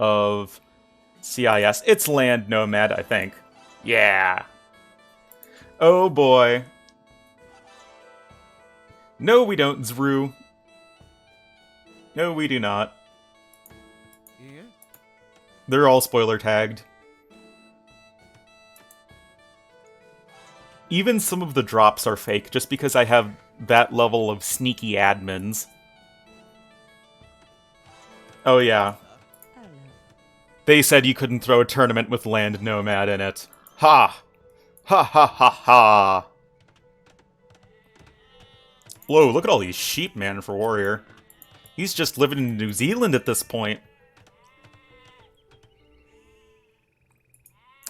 of CIS. It's Land Nomad, I think. Yeah. Oh boy. No, we don't, Zru. No, we do not. Yeah. They're all spoiler tagged. Even some of the drops are fake, just because I have that level of sneaky admins. Oh yeah. They said you couldn't throw a tournament with Land Nomad in it. Ha! Ha ha ha ha! Whoa, look at all these sheep, man, for Warrior. He's just living in New Zealand at this point.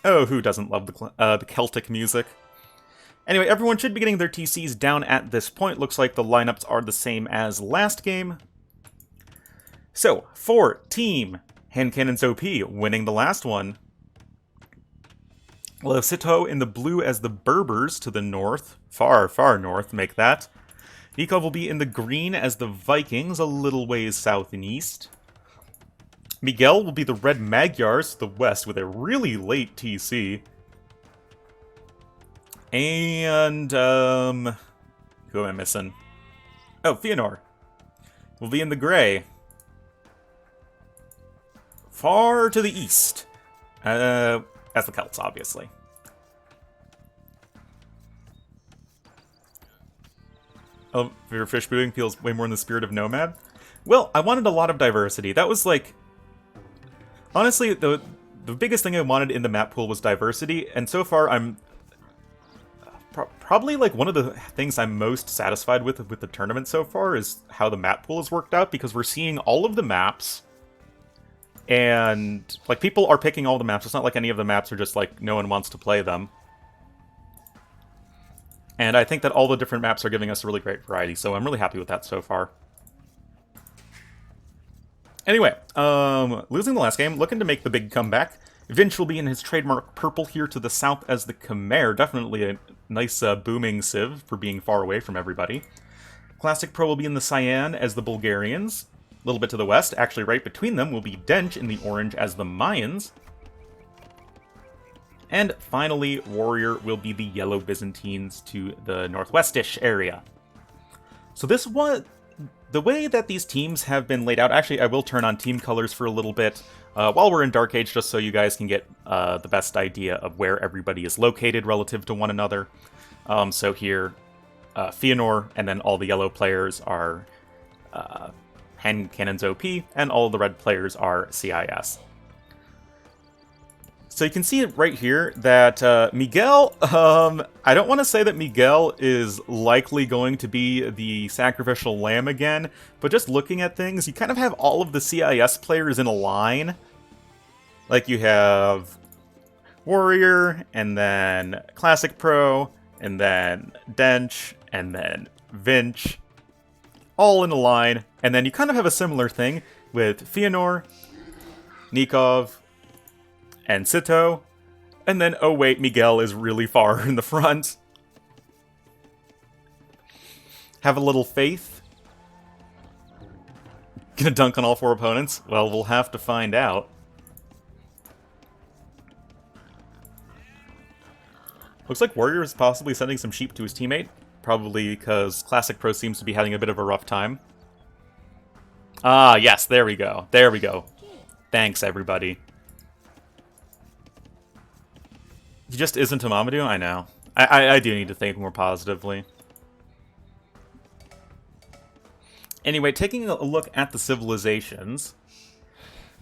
Oh, who doesn't love the Celtic music? Anyway, everyone should be getting their TCs down at this point. Looks like the lineups are the same as last game. So, for Team Handcannons OP, winning the last one. We'll have Sito in the blue as the Berbers to the north. Far, far north, make that. Nikov will be in the green as the Vikings, a little ways south and east. Miguel will be the red Magyars to the west with a really late TC. And, who am I missing? Oh, Fëanor will be in the gray. Far to the east. As the Celts, obviously. Oh, your fish booting feels way more in the spirit of Nomad? Well, I wanted a lot of diversity. That was like... Honestly, the biggest thing I wanted in the map pool was diversity, and so far I'm... Probably like one of the things I'm most satisfied with the tournament so far is how the map pool has worked out, because we're seeing all of the maps, and like people are picking all the maps. It's not like any of the maps are just like no one wants to play them. And I think that all the different maps are giving us a really great variety, so I'm really happy with that so far. Anyway, losing the last game, looking to make the big comeback. Vinch will be in his trademark purple here to the south as the Khmer. Definitely a nice booming civ for being far away from everybody. Classic Pro will be in the cyan as the Bulgarians. A little bit to the west, actually right between them, will be Dench in the orange as the Mayans. And finally, Warrior will be the yellow Byzantines to the northwestish area. So this was... The way that these teams have been laid out... Actually, I will turn on team colors for a little bit while we're in Dark Age, just so you guys can get the best idea of where everybody is located relative to one another. So here, Fëanor, and then all the yellow players are Handcannons OP, and all the red players are CIS. So you can see it right here that Miguel, I don't want to say that Miguel is likely going to be the sacrificial lamb again, but just looking at things, you kind of have all of the CIS players in a line. Like you have Warrior, and then Classic Pro, and then Dench, and then Vinch, all in a line. And then you kind of have a similar thing with Fëanor, Nikov, and Sito, and then, oh wait, Miguel is really far in the front. Have a little faith? Gonna dunk on all four opponents? Well, we'll have to find out. Looks like Warrior is possibly sending some sheep to his teammate, probably because Classic Pro seems to be having a bit of a rough time. Ah, yes, there we go. There we go. Thanks, everybody. He just isn't a Mamadou? I know. I do need to think more positively. Anyway, taking a look at the civilizations.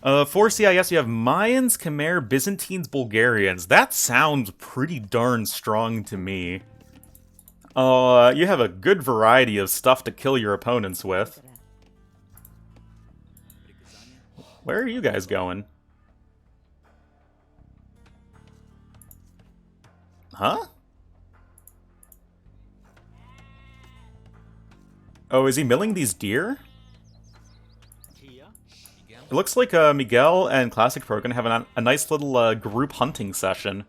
For CIS, you have Mayans, Khmer, Byzantines, Bulgarians. That sounds pretty darn strong to me. You have a good variety of stuff to kill your opponents with. Where are you guys going? Huh? Oh, is he milling these deer? It looks like Miguel and Classic Pro are going to have a nice little group hunting session.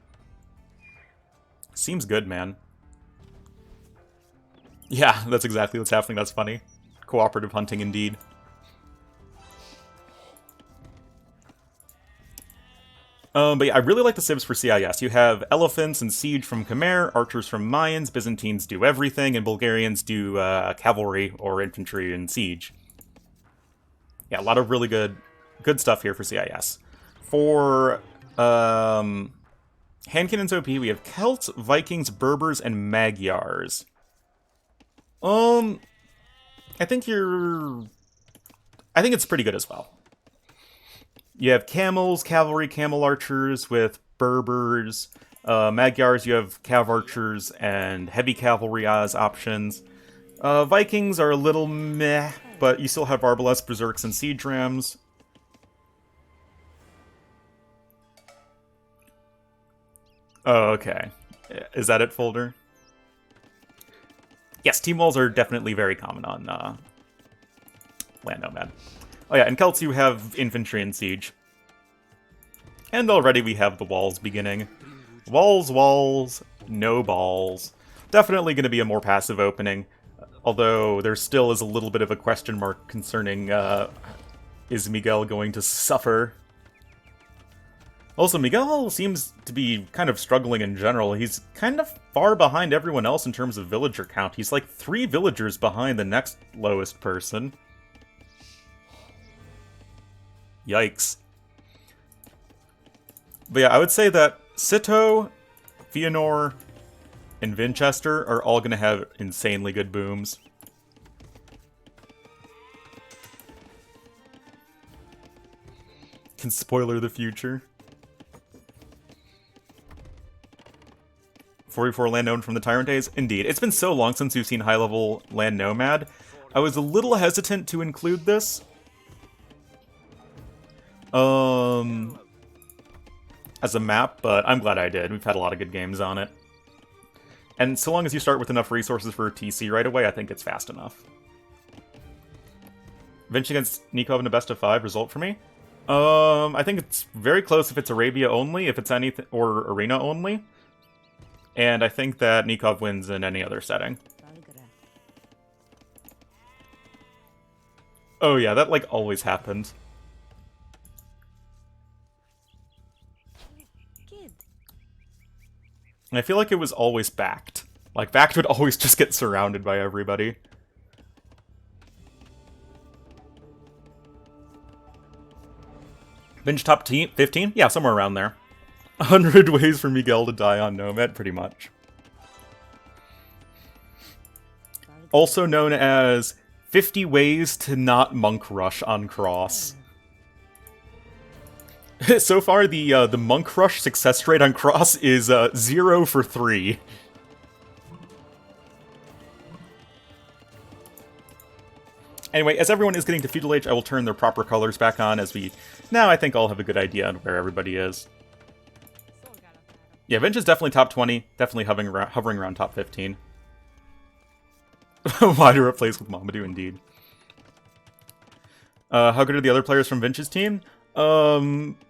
Seems good, man. Yeah, that's exactly what's happening. That's funny. Cooperative hunting, indeed. But yeah, I really like the civs for CIS. You have elephants and siege from Khmer, archers from Mayans, Byzantines do everything, and Bulgarians do cavalry or infantry and siege. Yeah, a lot of really good stuff here for CIS. For Handcannons OP, we have Celts, Vikings, Berbers, and Magyars. I think it's pretty good as well. You have camels, cavalry, camel archers with Berbers. Magyars, you have cav archers and heavy cavalry as options. Vikings are a little meh, but you still have Arbalest, Berserks, and Siege Rams. Oh, okay. Is that it, Folder? Yes, team walls are definitely very common on Land Nomad. Oh yeah, in Celts you have infantry and siege. And already we have the walls beginning. Walls, no balls. Definitely going to be a more passive opening. Although there still is a little bit of a question mark concerning, is Miguel going to suffer? Also, Miguel seems to be kind of struggling in general. He's kind of far behind everyone else in terms of villager count. He's like 3 villagers behind the next lowest person. Yikes. But yeah, I would say that Cito, Fëanor, and Vinchester are all going to have insanely good booms. Can spoiler the future. 44 land nomad from the Tyrant days? Indeed. It's been so long since we've seen high-level land nomad. I was a little hesitant to include this. As a map, but I'm glad I did. We've had a lot of good games on it. And so long as you start with enough resources for a TC right away, I think it's fast enough. Vinci against Nikov in a best of 5 result for me? I think it's very close if it's Arabia only, if it's anything, or Arena only. And I think that Nikov wins in any other setting. Oh yeah, that like always happened. And I feel like it was always backed. Like, backed would always just get surrounded by everybody. Binge top 15? Yeah, somewhere around there. 100 ways for Miguel to die on Nomad, pretty much. Also known as 50 ways to not monk rush on Cross. So far, the monk rush success rate on Cross is 0 for 3. Anyway, as everyone is getting to Feudal Age, I will turn their proper colors back on as we now, I think, all have a good idea on where everybody is. Yeah, Vinch is definitely top 20, definitely hovering around top 15. Why to replace with Mamadou, indeed. How good are the other players from Vinch's team?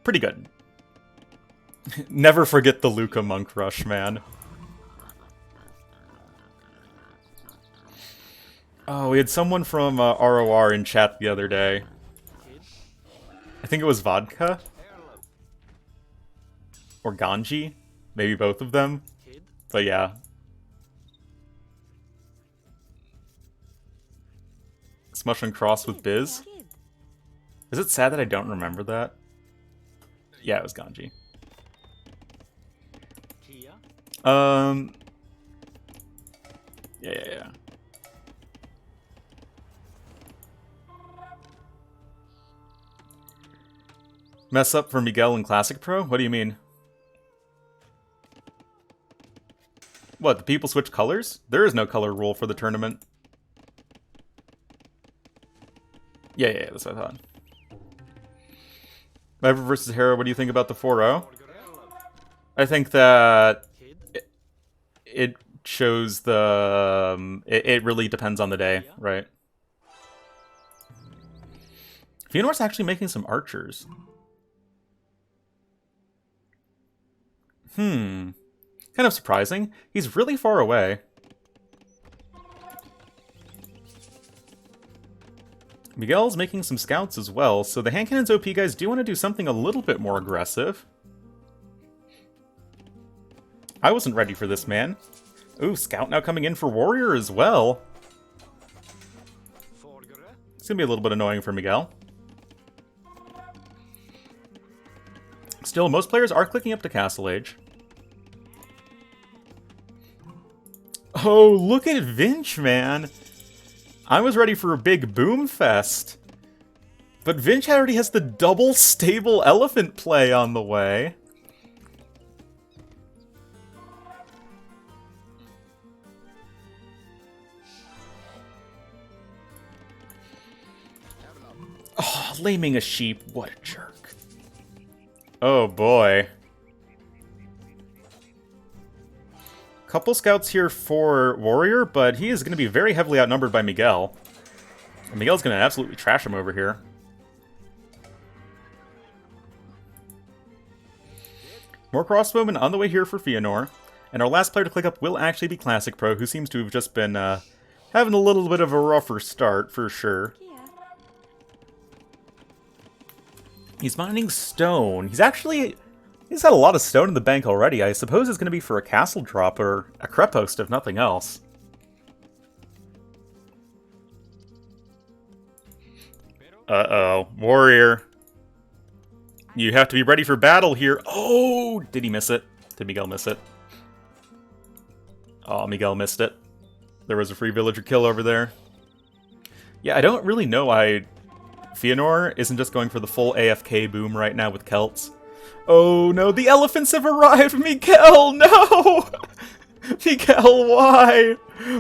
Pretty good. Never forget the Luca Monk Rush, man. Oh, we had someone from ROR in chat the other day. I think it was Vodka? Or Ganji? Maybe both of them? But yeah. Smush and Cross with Biz? Is it sad that I don't remember that? Yeah, it was Ganji. Yeah. Mess up for Miguel in Classic Pro? What do you mean? What, the people switch colors? There is no color rule for the tournament. Yeah, that's what I thought. Viper versus Hera, what do you think about the 4-0? I think that it shows the... It really depends on the day, right? Fëanor's actually making some archers. Kind of surprising. He's really far away. Miguel's making some scouts as well, so the Handcannons OP guys do want to do something a little bit more aggressive. I wasn't ready for this, man. Ooh, Scout now coming in for Warrior as well. It's gonna be a little bit annoying for Miguel. Still, most players are clicking up to Castle Age. Oh, look at Vinch, man! I was ready for a big boom fest. But Vinch already has the double stable elephant play on the way. Oh, laming a sheep. What a jerk. Oh boy. Couple scouts here for Warrior, but he is going to be very heavily outnumbered by Miguel. And Miguel's going to absolutely trash him over here. More crossbowmen on the way here for Fëanor. And our last player to click up will actually be Classic Pro, who seems to have just been having a little bit of a rougher start, for sure. He's mining stone. He's had a lot of stone in the bank already. I suppose it's going to be for a castle drop or a crepost, if nothing else. Uh-oh. Warrior. You have to be ready for battle here. Oh! Did he miss it? Did Miguel miss it? Oh, Miguel missed it. There was a free villager kill over there. Yeah, I don't really know why Fëanor isn't just going for the full AFK boom right now with Celts. Oh no, the elephants have arrived! Miguel, no! Miguel, why?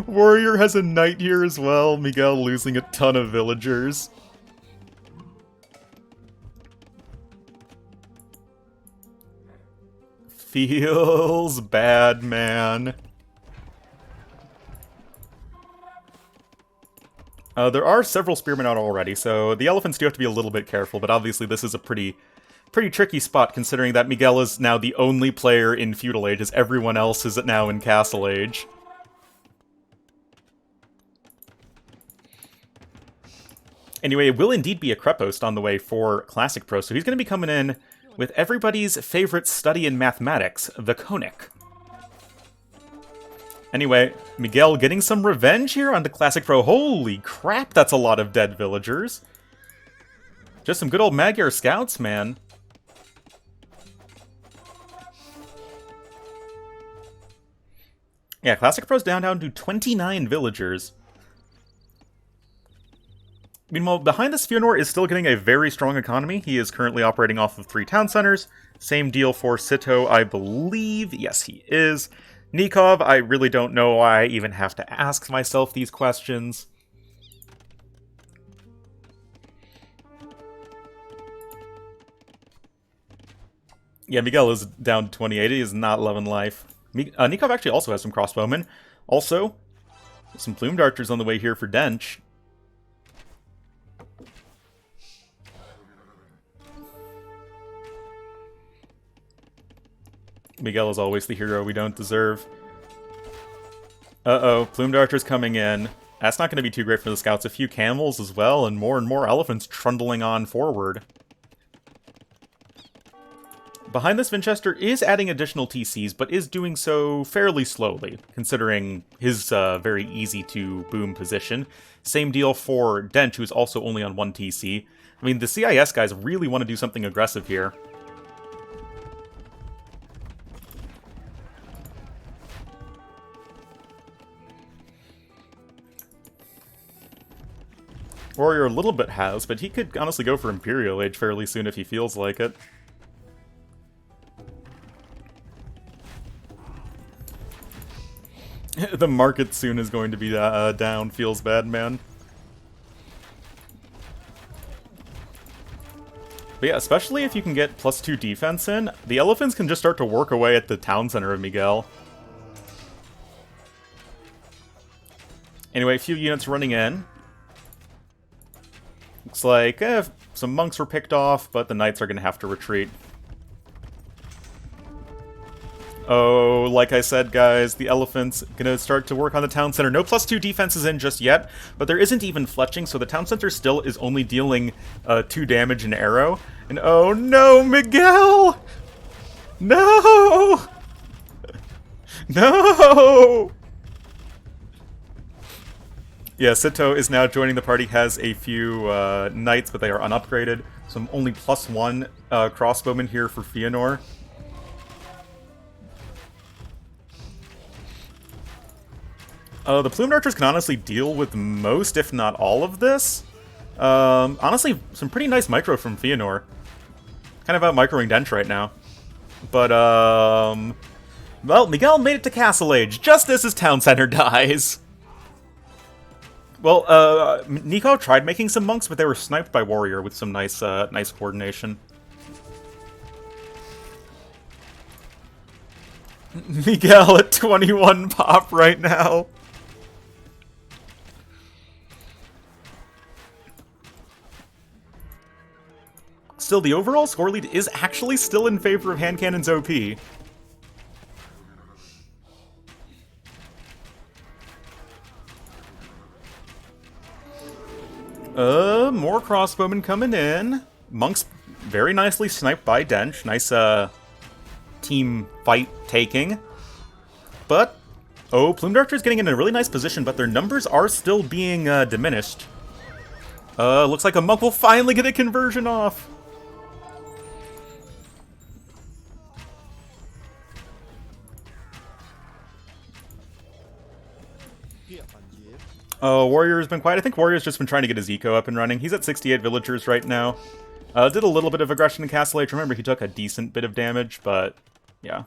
Warrior has a knight here as well. Miguel losing a ton of villagers. Feels bad, man. There are several spearmen out already, so the elephants do have to be a little bit careful, but obviously this is a pretty tricky spot, considering that Miguel is now the only player in Feudal Age, as everyone else is now in Castle Age. Anyway, it will indeed be a crepost on the way for Classic Pro, so he's going to be coming in with everybody's favorite study in mathematics, the conic. Anyway, Miguel getting some revenge here on the Classic Pro. Holy crap, that's a lot of dead villagers. Just some good old Magyar scouts, man. Yeah, Classic Pro's down to 29 villagers. Meanwhile, behind this, Fëanor is still getting a very strong economy. He is currently operating off of 3 town centers. Same deal for Sito, I believe. Yes, he is. Nikov, I really don't know why I even have to ask myself these questions. Yeah, Miguel is down to 28. He is not loving life. Nikov actually also has some crossbowmen. Also, some plumed archers on the way here for Dench. Miguel is always the hero we don't deserve. Uh-oh, plumed archers coming in. That's not going to be too great for the scouts. A few camels as well, and more elephants trundling on forward. Behind this, Winchester is adding additional TCs, but is doing so fairly slowly, considering his very easy-to-boom position. Same deal for Dench, who's also only on 1 TC. I mean, the CIS guys really want to do something aggressive here. Warrior a little bit has, but he could honestly go for Imperial Age fairly soon if he feels like it. The market soon is going to be down. Feels bad, man. But yeah, especially if you can get +2 defense in, the elephants can just start to work away at the town center of Miguel. Anyway, a few units running in. Looks like some monks were picked off, but the knights are going to have to retreat. Oh, like I said, guys, the elephants gonna start to work on the town center. No +2 defenses in just yet, but there isn't even fletching, so the town center still is only dealing 2 damage an arrow. And oh no, Miguel! No! No! Yeah, Sito is now joining the party, has a few knights, but they are unupgraded. So I'm only +1 crossbowman here for Fëanor. The Plumed Archers can honestly deal with most, if not all of this. Honestly, some pretty nice micro from Fëanor. Kind of out microing Dench right now. But, well, Miguel made it to Castle Age, just as his town center dies. Well, Nico tried making some monks, but they were sniped by Warrior with some nice, nice coordination. Miguel at 21 pop right now. Still, the overall score lead is actually still in favor of Handcannons OP. More crossbowmen coming in. Monks very nicely sniped by Dench. Nice, team fight taking. But, oh, Plumed Archer's getting in a really nice position, but their numbers are still being, diminished. Looks like a monk will finally get a conversion off. Warrior's been quiet. I think Warrior's just been trying to get his eco up and running. He's at 68 villagers right now. Did a little bit of aggression in Castle Age. Remember, he took a decent bit of damage, but yeah.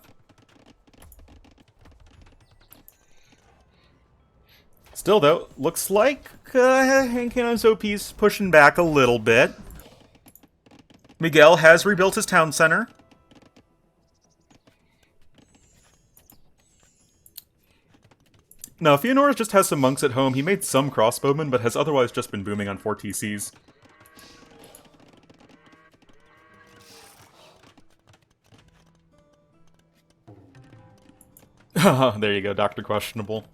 Still, though, looks like Handcannons OP's pushing back a little bit. Miguel has rebuilt his town center. Now, Fëanor just has some monks at home. He made some crossbowmen, but has otherwise just been booming on 4 TCs. There you go, Dr. Questionable.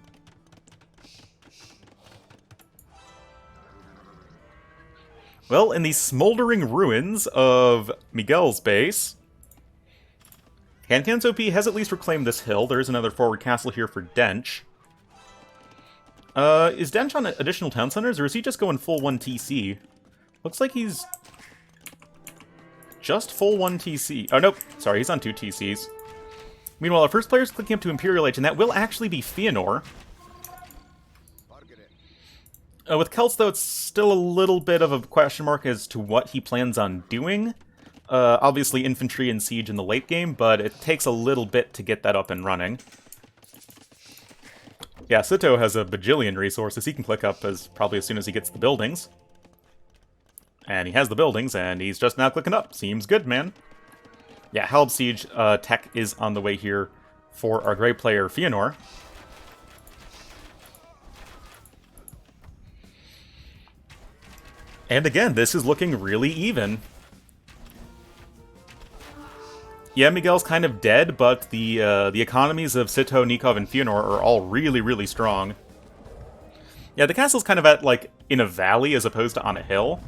Well, in the smoldering ruins of Miguel's base, Handcannons OP has at least reclaimed this hill. There is another forward castle here for Dench. Is Dench on additional town centers, or is he just going full 1 TC? Looks like he's just full 1 TC. Oh, nope. Sorry, he's on 2 TCs. Meanwhile, our first player is clicking up to Imperial Age, and that will actually be Fëanor. With Celts, though, it's still a little bit of a question mark as to what he plans on doing. Obviously, infantry and siege in the late game, but it takes a little bit to get that up and running. Yeah, Sito has a bajillion resources. He can click up probably as soon as he gets the buildings. And he has the buildings, and he's just now clicking up. Seems good, man. Yeah, Halb Siege tech is on the way here for our great player, Fëanor. And again, this is looking really even. Yeah, Miguel's kind of dead, but the economies of Sito, Nikov, and Fëanor are all really, really strong. Yeah, the castle's kind of at, like, in a valley as opposed to on a hill.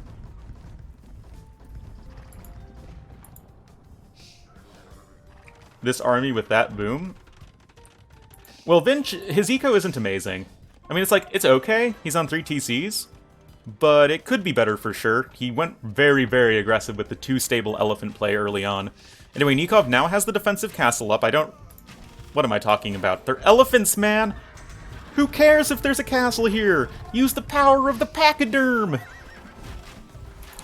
This army with that boom. Well, Vinch, his eco isn't amazing. I mean, it's okay. He's on 3 TCs. But it could be better for sure. He went very, very aggressive with the 2 stable elephant play early on. Anyway, Nikov now has the defensive castle up. What am I talking about? They're elephants, man! Who cares if there's a castle here? Use the power of the pachyderm!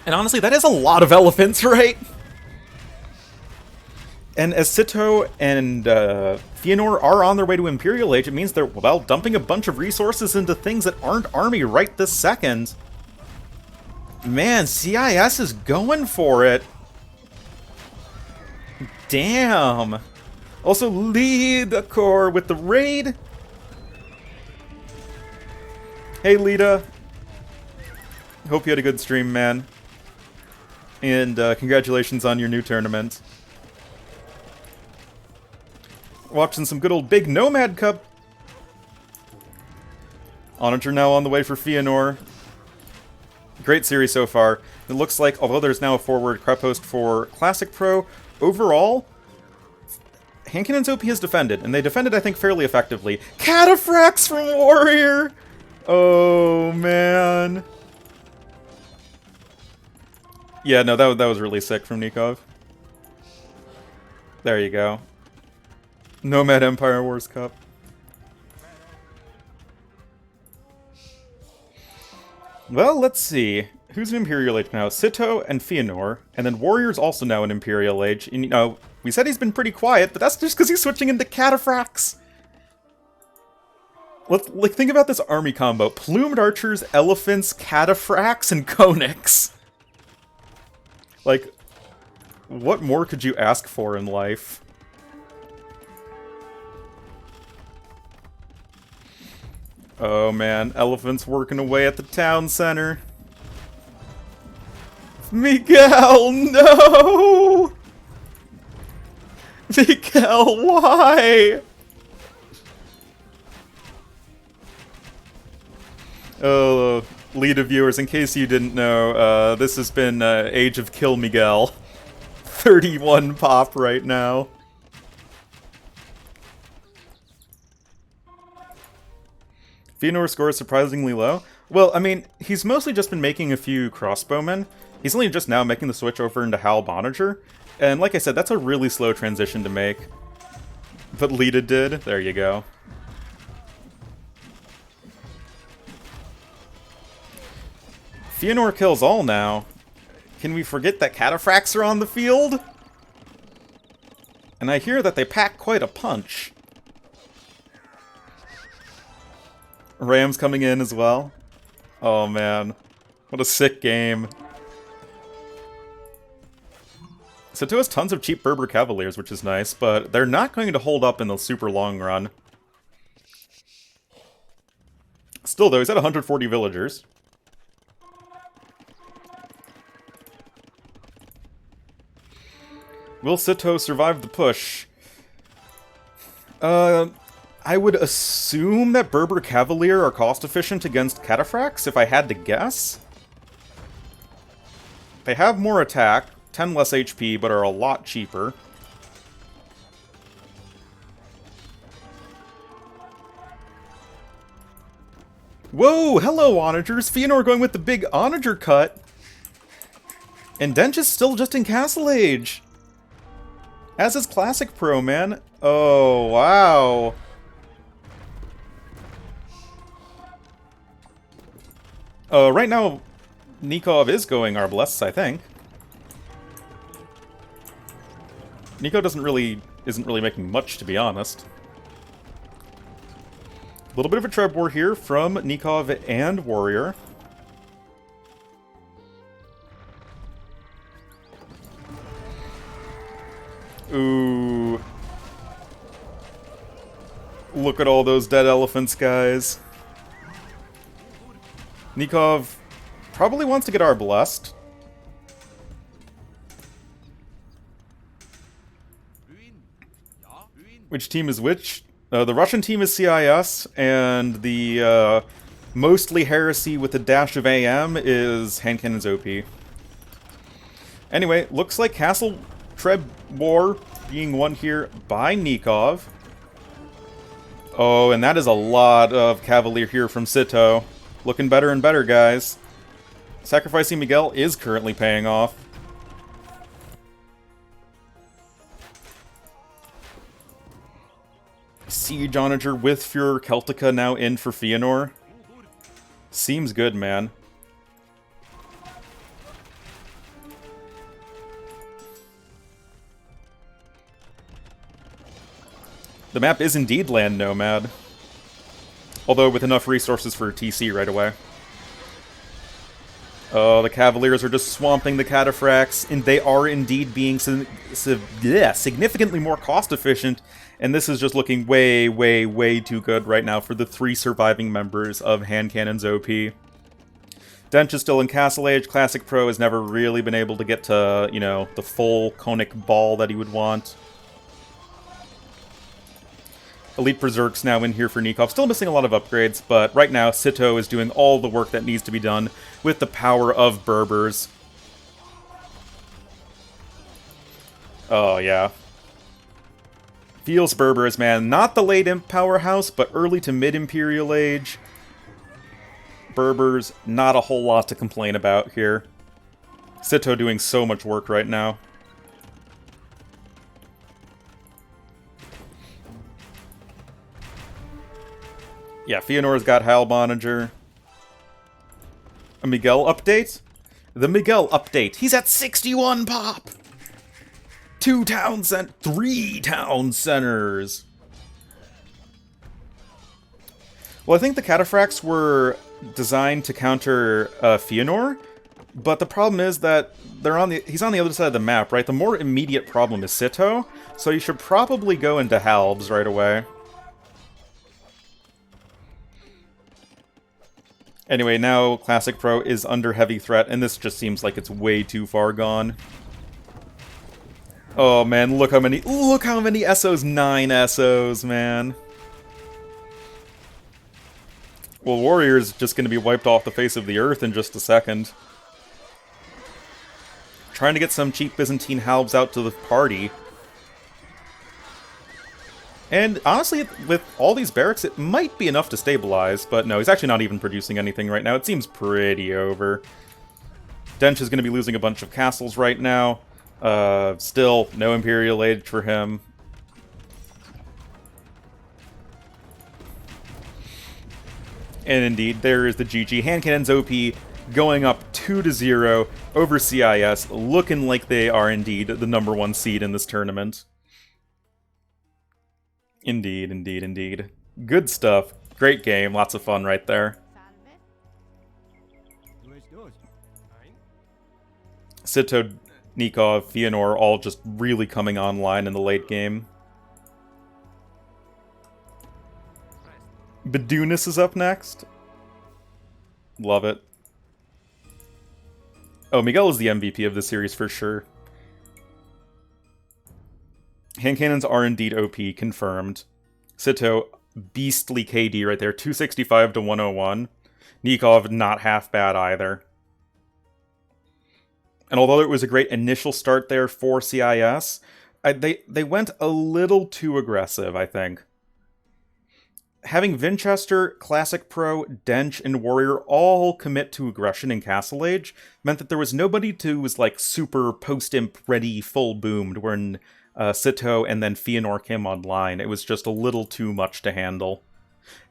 And honestly, that is a lot of elephants, right? And as Sito and Fëanor are on their way to Imperial Age, it means they're, well, dumping a bunch of resources into things that aren't army right this second. Man, CIS is going for it. Damn. Also, lead the core with the raid. Hey, Lita. Hope you had a good stream, man. And congratulations on your new tournament. Watching some good old Big Nomad Cup. Onager now on the way for Fëanor. Great series so far. It looks like, although there's now a forward prep post for Classic Pro, overall, Handcannons OP has defended, and they defended, I think, fairly effectively. Cataphracts from Warrior! Oh, man. Yeah, no, that was really sick from Nikov. There you go. Nomad Empire Wars Cup. Well, let's see. Who's an Imperial Age now? Sito and Fëanor, and then Warrior's also now an Imperial Age. And, you know, we said he's been pretty quiet, but that's just because he's switching into Cataphracts. Let's think about this army combo. Plumed Archers, Elephants, Cataphracts, and Conics. Like, what more could you ask for in life? Oh man, Elephants working away at the town center. Miguel, no! Miguel, why? Oh, lead of viewers, in case you didn't know, this has been Age of Kill Miguel. 31 pop right now. Fëanor score is surprisingly low. Well, I mean, he's mostly just been making a few crossbowmen. He's only just now making the switch over into Hal Boninger. And like I said, that's a really slow transition to make. But Lita did. There you go. Fëanor kills all now. Can we forget that Cataphracts are on the field? And I hear that they pack quite a punch. Rams coming in as well. Oh man. What a sick game. Sito has tons of cheap Berber Cavaliers, which is nice, but they're not going to hold up in the super long run. Still though, he's at 140 villagers. Will Sito survive the push? I would assume that Berber Cavalier are cost-efficient against Cataphracts, if I had to guess. They have more attack, 10 less HP, but are a lot cheaper. Whoa, hello, Onagers! Fëanor going with the big Onager cut! And Dench is still just in Castle Age! As is Classic Pro, man. Oh, wow. Right now, Nikov is going Arbalest, I think. Nico isn't really making much, to be honest. A little bit of a treb war here from Nikov and Warrior. Ooh. Look at all those dead elephants, guys. Nikov probably wants to get Arbalest. Which team is which? The Russian team is CIS, and the mostly Heresy with a dash of AM is Handcannons OP. Anyway, looks like Castle Treb War being won here by Nikov. Oh, and that is a lot of Cavalier here from Sito. Looking better and better, guys. Sacrificing Miguel is currently paying off. Siege Onager with Führer Celtica now in for Fëanor. Seems good, man. The map is indeed Land Nomad. Although with enough resources for TC right away. Oh, the Cavaliers are just swamping the Cataphracts, and they are indeed being significantly more cost-efficient, and this is just looking way, way, way too good right now for the 3 surviving members of Handcannons OP. Dench is still in Castle Age. Classic Pro has never really been able to get to, you know, the full conic ball that he would want. Elite Berserk's now in here for Nikov. Still missing a lot of upgrades, but right now Sito is doing all the work that needs to be done with the power of Berbers. Oh, yeah. Feels Berbers, man. Not the late Imp powerhouse, but early to mid-Imperial Age. Berbers, not a whole lot to complain about here. Sito doing so much work right now. Yeah, Fëanor's got Halbonager. A Miguel update? The Miguel update. He's at 61 pop! 3 town centers! Well, I think the Cataphracts were designed to counter Fëanor, but the problem is that he's on the other side of the map, right? The more immediate problem is Sito, so you should probably go into Halbs right away. Anyway, now Classic Pro is under heavy threat, and this just seems like it's way too far gone. Oh man, look how many SOs, 9 SOs, man. Well, Warrior's just gonna be wiped off the face of the earth in just a second. Trying to get some cheap Byzantine halbs out to the party. And honestly, with all these barracks, it might be enough to stabilize, but no, he's actually not even producing anything right now. It seems pretty over. Dench is going to be losing a bunch of castles right now. Still, no Imperial Age for him. And indeed, there is the GG. Handcannons OP going up 2-0 over CIS, looking like they are indeed the #1 seed in this tournament. Indeed, indeed, indeed. Good stuff. Great game. Lots of fun right there. Sito, Nikov, Fëanor all just really coming online in the late game. Bedunis is up next. Love it. Oh, Miguel is the MVP of this series for sure. Handcannons are indeed OP, confirmed. Sito, beastly KD right there, 265 to 101. Nikov, not half bad either. And although it was a great initial start there for CIS, they went a little too aggressive, I think. Having Winchester, Classic Pro, Dench, and Warrior all commit to aggression in Castle Age meant that there was nobody who was like super post-imp ready, full boomed when Sito and then Fëanor came online. It was just a little too much to handle.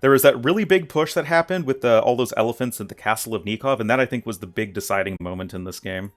There was that really big push that happened with all those elephants at the Castle of Nikov, and that I think was the big deciding moment in this game.